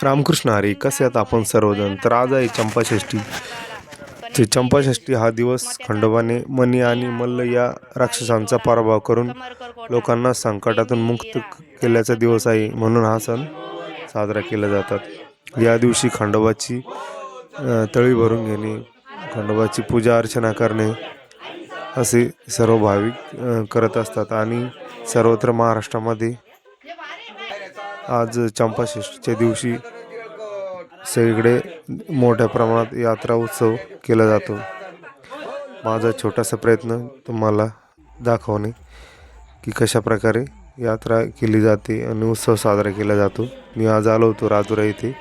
रामकृष्ण हरी. कसे आहेत आपण सर्वजण? तर आज आहे चंपाषष्ठी. ते चंपाषष्ठी हा दिवस खंडोबाने मणी आणि मल्ल या राक्षसांचा पराभव करून लोकांना संकटातून मुक्त केल्याचा दिवस आहे. म्हणून हा सण साजरा केला जातात. या दिवशी खंडोबाची तळी भरून घेणे, खंडोबाची पूजा अर्चना करणे असे सर्व भाविक करत असतात. आणि सर्वत्र महाराष्ट्रामध्ये आज चंपाषष्ठीच्या दिवशी सगळीकडे मोठ्या प्रमाणात यात्रा उत्सव केला जातो. माझा छोटासा प्रयत्न तुम्हाला दाखवणे की कशा प्रकारे यात्रा केली जाते आणि उत्सव साजरा केला जातो. मी आज आलो होतो राजुरा इथे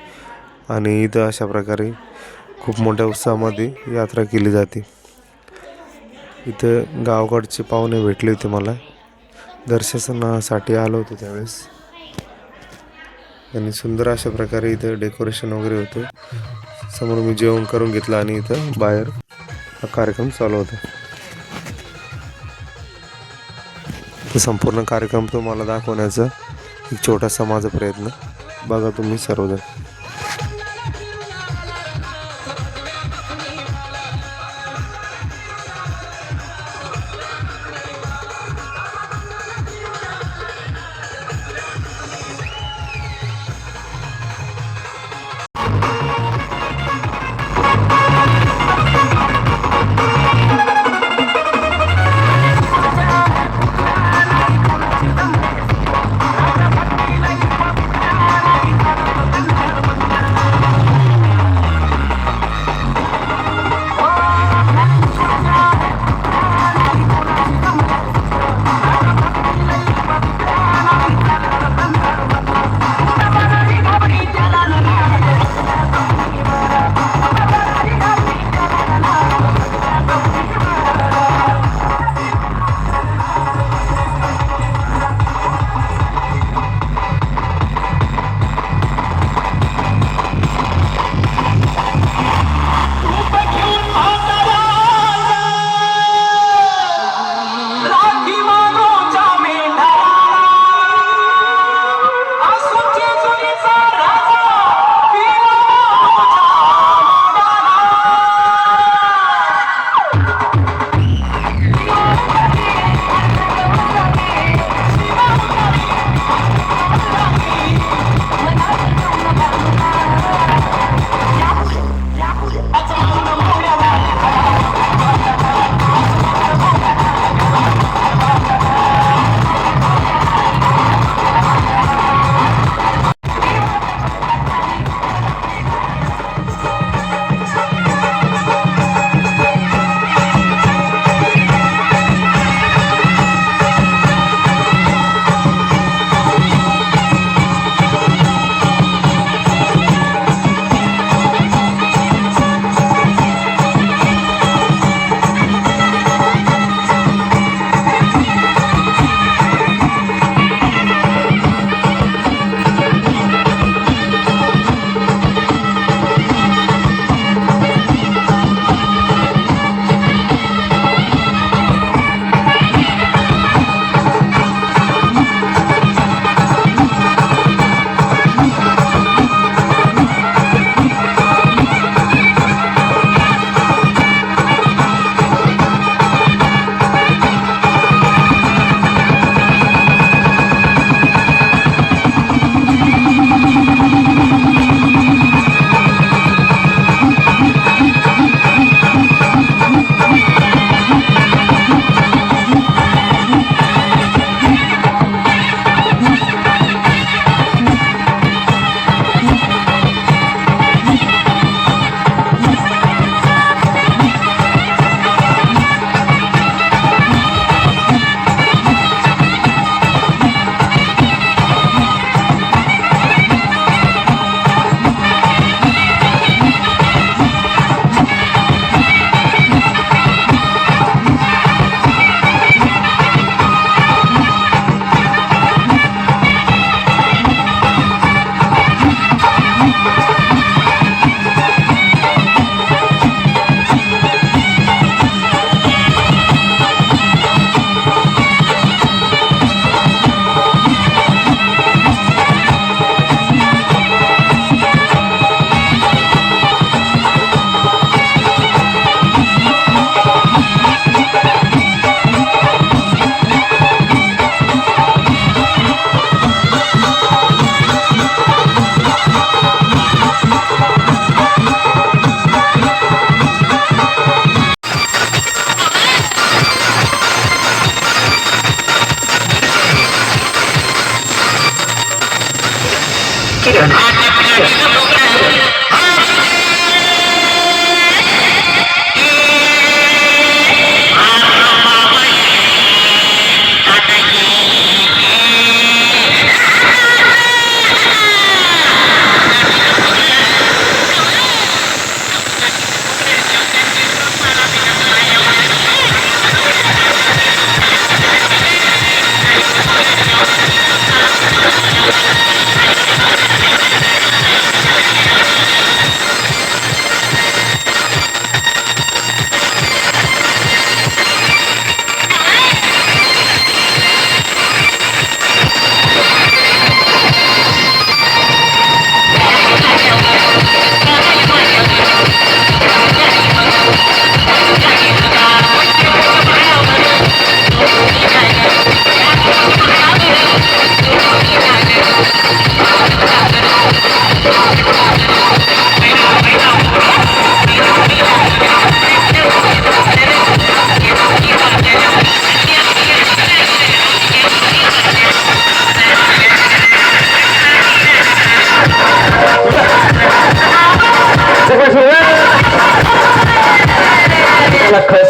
आणि इथं अशा प्रकारे खूप मोठ्या उत्साहामध्ये यात्रा केली जाते. इथं गावाकडचे पाहुणे भेटले होते मला, दर्शनासाठी आलो होतो त्यावेळेस. आणि सुंदर अशा प्रकारे इथं डेकोरेशन वगैरे होतं. समोर मी जेवण करून घेतलं आणि इथं बाहेर हा कार्यक्रम चालू होता. संपूर्ण कार्यक्रम तुम्हाला दाखवण्याचा एक छोटासा माझा प्रयत्न. बघा तुम्ही सर्वजण.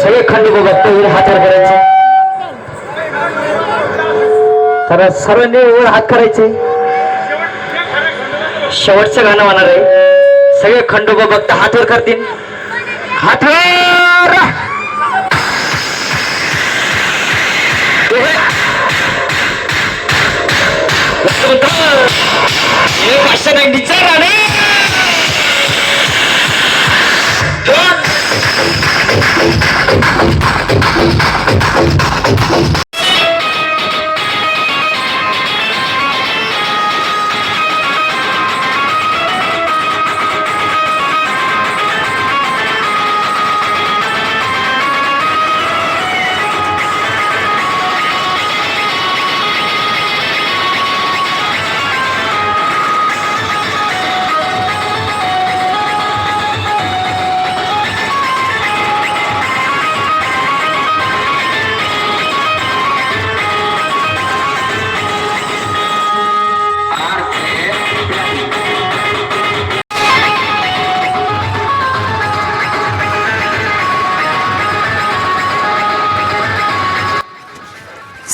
सगळे खंडोबा भक्त येईल हातावर करायचे. तर सर्वांनी वर हात करायचे. शेवटचं गाणं होणार आहे. सगळे खंडोबा भक्त हातवर करतील. हातवर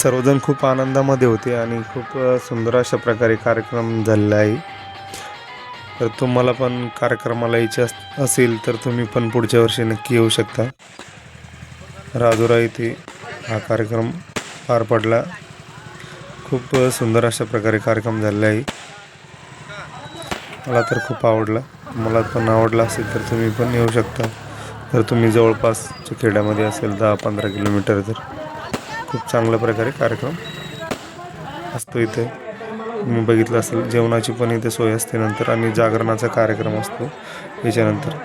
सर्वजण खूप आनंदामध्ये होते आणि खूप सुंदर अशा प्रकारे कार्यक्रम झालेला आहे. तर तुम्हाला पण कार्यक्रमाला यायचे असेल तर तुम्ही पण पुढच्या वर्षी नक्की येऊ शकता. राजुरा येथे हा कार्यक्रम पार पडला. खूप सुंदर अशा प्रकारे कार्यक्रम झालेला आहे. मला तर खूप आवडला. मला पण आवडला असेल तर तुम्ही पण येऊ शकता. तर तुम्ही जवळपासच्या खेड्यामध्ये असेल 10-15 किलोमीटर तर खूप चांगल्या प्रकारे कार्यक्रम असतो इथे. तुम्ही बघितलं असेल जेवणाची पण इथे सोय असते नंतर आणि जागरणाचा कार्यक्रम असतो याच्यानंतर.